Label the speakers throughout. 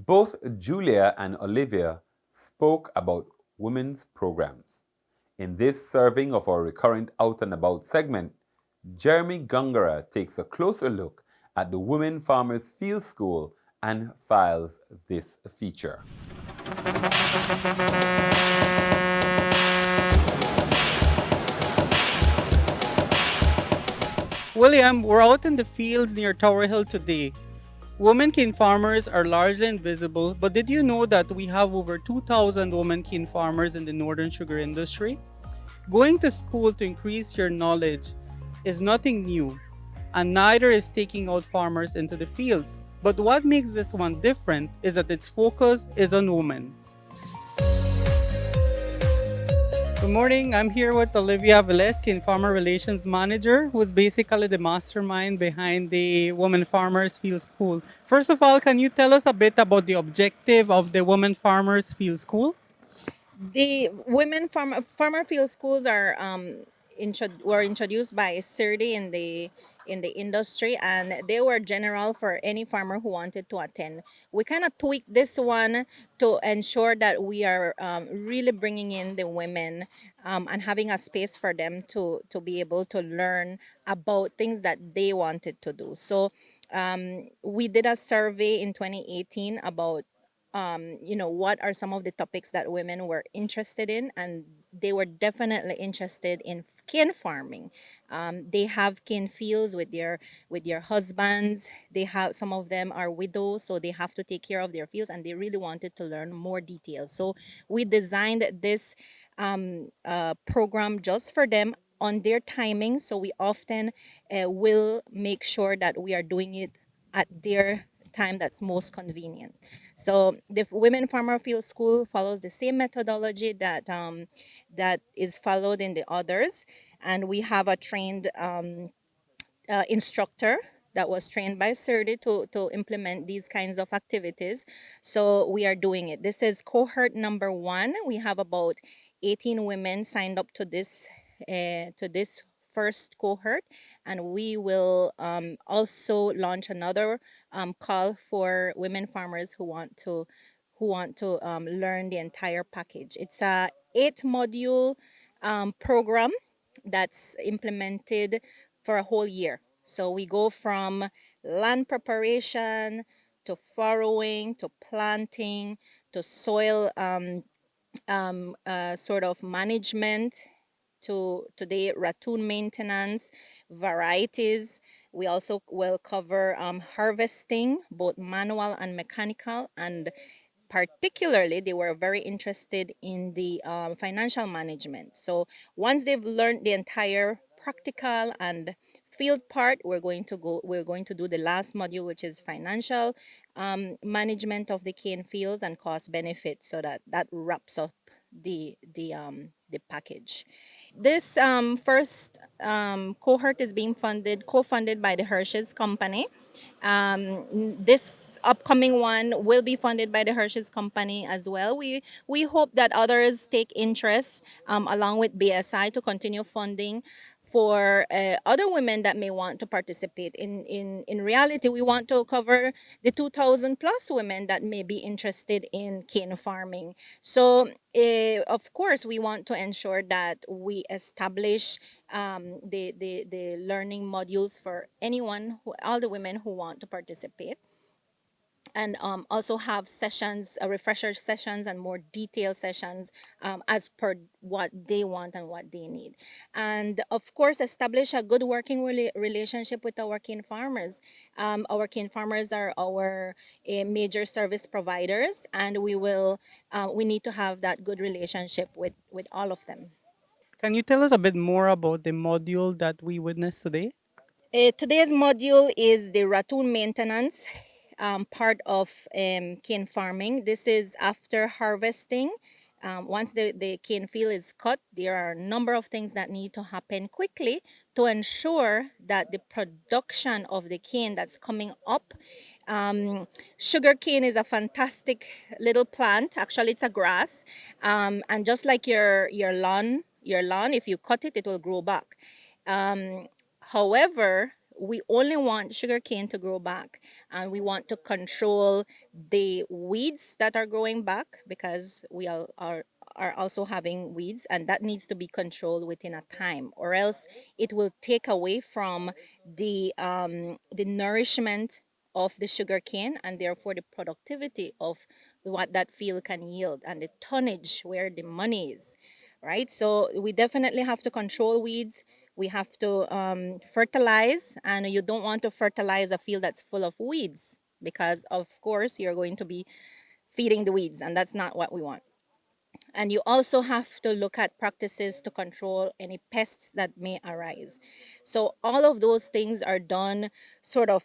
Speaker 1: Both Julia and Olivia spoke about women's programs. In this serving of our recurrent Out and About segment, Jeremy Gungara takes a closer look at the Women Farmers Field School and files this feature.
Speaker 2: William, we're out in the fields near Tower Hill today. Women cane farmers are largely invisible, but did you know that we have over 2,000 women cane farmers in the northern sugar industry? Going to school to increase your knowledge is nothing new, and neither is taking out farmers into the fields. But what makes this one different is that its focus is on women. Good morning. I'm here with Olivia Velez, Farmer Relations Manager, who's basically the mastermind behind the Women Farmers Field School. First of all, can you tell us a bit about the objective of the Women Farmers Field School?
Speaker 3: The women farmer field schools are were introduced by CERDI in the industry, and they were general for any farmer who wanted to attend. We kind of tweaked this one to ensure that we are really bringing in the women and having a space for them to be able to learn about things that they wanted to do. So we did a survey in 2018 about what are some of the topics that women were interested in, and they were definitely interested in cane farming. They have cane fields with their husbands. They have, some of them are widows, so they have to take care of their fields, and they really wanted to learn more details. So we designed this program just for them on their timing. So we often will make sure that we are doing it at their time that's most convenient. So the Women Farmer Field School follows the same methodology that is followed in the others, and we have a trained instructor that was trained by CERDI to implement these kinds of activities. So we are doing it. This is cohort number 1. We have about 18 women signed up to this first cohort, and we will also launch another call for women farmers who want to learn the entire package. It's a 8 module program that's implemented for a whole year. So we go from land preparation to furrowing to planting to soil sort of management to today ratoon maintenance, varieties. We also will cover harvesting, both manual and mechanical, and particularly they were very interested in the financial management. So once they've learned the entire practical and field part, we're going to do the last module, which is financial management of the cane fields and cost benefits, so that wraps up the package. This first cohort is being co-funded by the Hershey's Company. This upcoming one will be funded by the Hershey's Company as well. We hope that others take interest along with BSI to continue funding for other women that may want to participate. In reality, we want to cover the 2,000 plus women that may be interested in cane farming. So, of course, we want to ensure that we establish the learning modules for anyone, all the women who want to participate, and also have sessions, refresher sessions, and more detailed sessions as per what they want and what they need. And of course, establish a good working relationship with our cane farmers. Our cane farmers are our major service providers, and we need to have that good relationship with all of them.
Speaker 2: Can you tell us a bit more about the module that we witnessed today?
Speaker 3: Today's module is the ratoon maintenance part of cane farming. This is after harvesting. Once the cane field is cut, there are a number of things that need to happen quickly to ensure that the production of the cane that's coming up. Sugar cane is a fantastic little plant. Actually, it's a grass, and just like your lawn, if you cut it, it will grow back. However, We only want sugarcane to grow back, and we want to control the weeds that are growing back, because we are also having weeds, and that needs to be controlled within a time, or else it will take away from the nourishment of the sugarcane, and therefore the productivity of what that field can yield, and the tonnage where the money is, right? So we definitely have to control weeds. We have to fertilize, and you don't want to fertilize a field that's full of weeds, because of course you're going to be feeding the weeds, and that's not what we want. And you also have to look at practices to control any pests that may arise. So all of those things are done sort of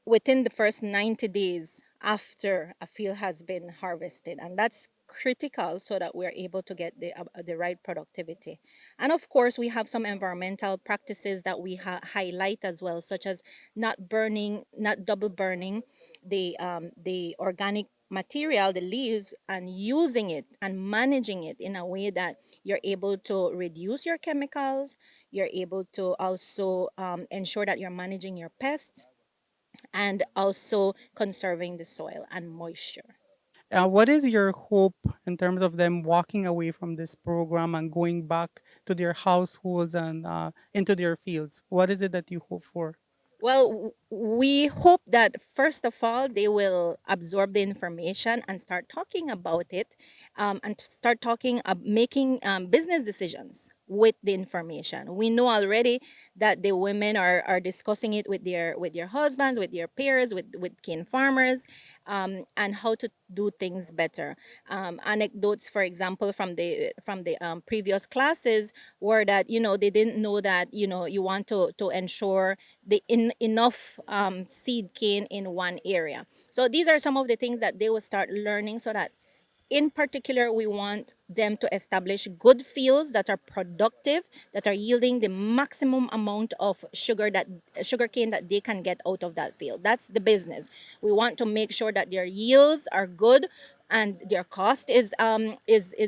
Speaker 3: within the first 90 days after a field has been harvested, and that's critical so that we're able to get the right productivity. And of course, we have some environmental practices that we highlight as well, such as not burning, not double burning the organic material, the leaves, and using it and managing it in a way that you're able to reduce your chemicals. You're able to also ensure that you're managing your pests, and also conserving the soil and moisture.
Speaker 2: What is your hope in terms of them walking away from this program and going back to their households and into their fields? What is it that you hope for?
Speaker 3: Well, we hope that first of all, they will absorb the information and start talking about it, and start talking, making business decisions with the information. We know already that the women are discussing it with their husbands, with their peers, with cane farmers, and how to do things better. Anecdotes, for example, from the previous classes, were that they didn't know that you want to ensure enough seed cane in one area. So these are some of the things that they will start learning, so that in particular we want them to establish good fields that are productive, that are yielding the maximum amount of sugar cane that they can get out of that field. That's the business. We want to make sure that their yields are good, and their cost is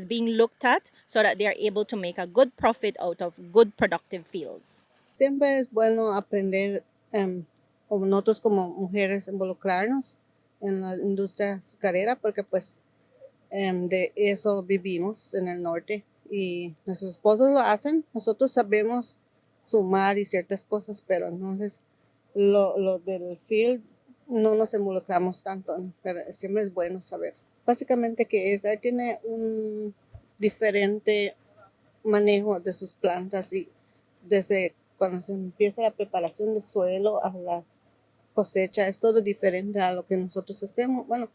Speaker 3: being looked at, so that they are able to make a good profit out of good productive fields.
Speaker 4: Siempre es bueno aprender, como nosotros como mujeres, involucrarnos en la industria azucarera, porque pues de eso vivimos en el norte y nuestros esposos lo hacen. Nosotros sabemos sumar y ciertas cosas, pero entonces lo del field no nos involucramos tanto, ¿no? Pero siempre es bueno saber. Básicamente que es, él tiene un diferente manejo de sus plantas, y desde cuando se empieza la preparación del suelo a la cosecha es todo diferente a lo que nosotros hacemos. Bueno,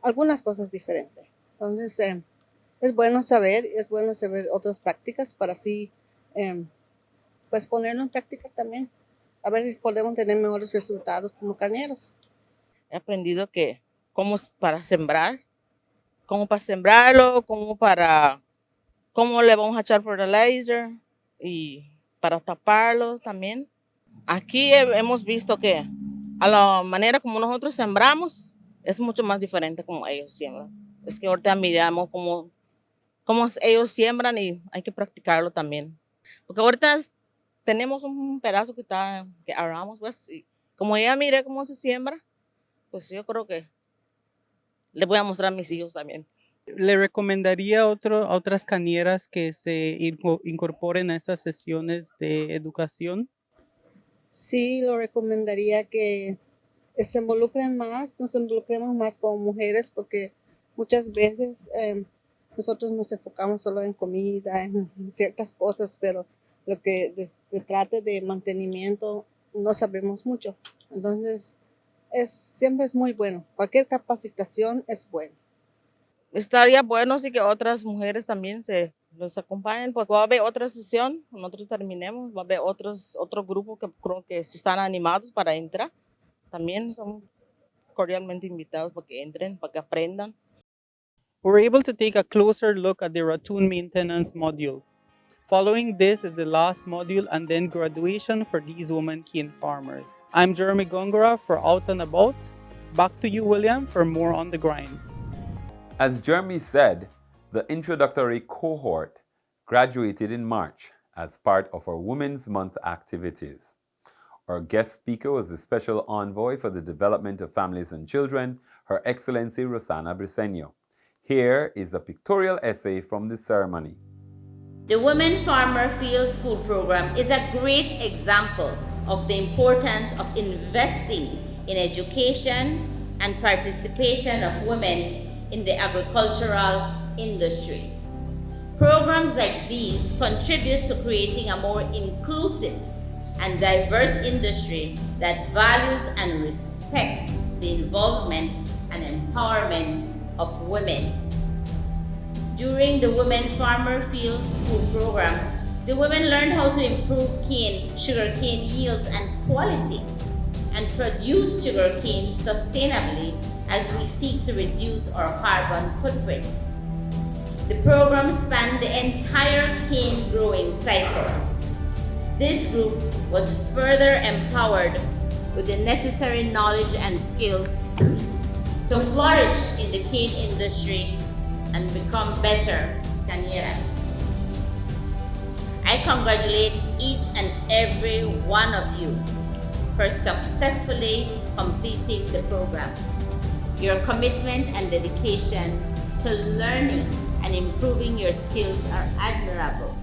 Speaker 4: algunas cosas diferentes. Entonces, es bueno saber otras prácticas para así, pues ponerlo en práctica también. A ver si podemos tener mejores resultados como cañeros.
Speaker 5: He aprendido que cómo para sembrar, cómo para sembrarlo, cómo le vamos a echar fertilizer y para taparlo también. Aquí hemos visto que a la manera como nosotros sembramos es mucho más diferente como ellos siembran. Es que ahorita miramos cómo ellos siembran y hay que practicarlo también. Porque ahorita tenemos un pedazo que agarramos, pues, y como ella mire cómo se siembra, pues yo creo que le voy a mostrar a mis hijos también.
Speaker 2: ¿Le recomendaría a otras cañeras que se incorporen a estas sesiones de educación?
Speaker 4: Sí, lo recomendaría que se involucren más, nos involucremos más como mujeres, porque muchas veces nosotros nos enfocamos solo en comida, en ciertas cosas, pero lo que se trate de mantenimiento no sabemos mucho. Entonces, siempre es muy bueno. Cualquier capacitación es buena.
Speaker 5: Estaría bueno si que otras mujeres también los acompañen, porque va a haber otra sesión, cuando nosotros terminemos, va a haber otro grupo que creo que están animados para entrar. También son cordialmente invitados para que entren, para que aprendan.
Speaker 2: We're able to take a closer look at the ratoon maintenance module. Following this is the last module and then graduation for these women cane farmers. I'm Jeremy Gongora for Out and About. Back to you, William, for more on the grind.
Speaker 1: As Jeremy said, the introductory cohort graduated in March as part of our Women's Month activities. Our guest speaker was the Special Envoy for the Development of Families and Children, Her Excellency Rossana Briceño. Here is a pictorial essay from the ceremony.
Speaker 6: The Women Farmer Field School Program is a great example of the importance of investing in education and participation of women in the agricultural industry. Programs like these contribute to creating a more inclusive and diverse industry that values and respects the involvement and empowerment of women. During the Women Farmer Field School Program, the women learned how to improve sugarcane yields and quality, and produce sugarcane sustainably as we seek to reduce our carbon footprint. The program spanned the entire cane growing cycle. This group was further empowered with the necessary knowledge and skills to flourish in the cane industry and become better cañeras. I congratulate each and every one of you for successfully completing the program. Your commitment and dedication to learning and improving your skills are admirable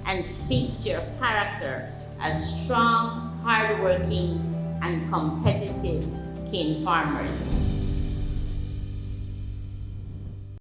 Speaker 6: and speak to your character as strong, hardworking, and competitive cane farmers.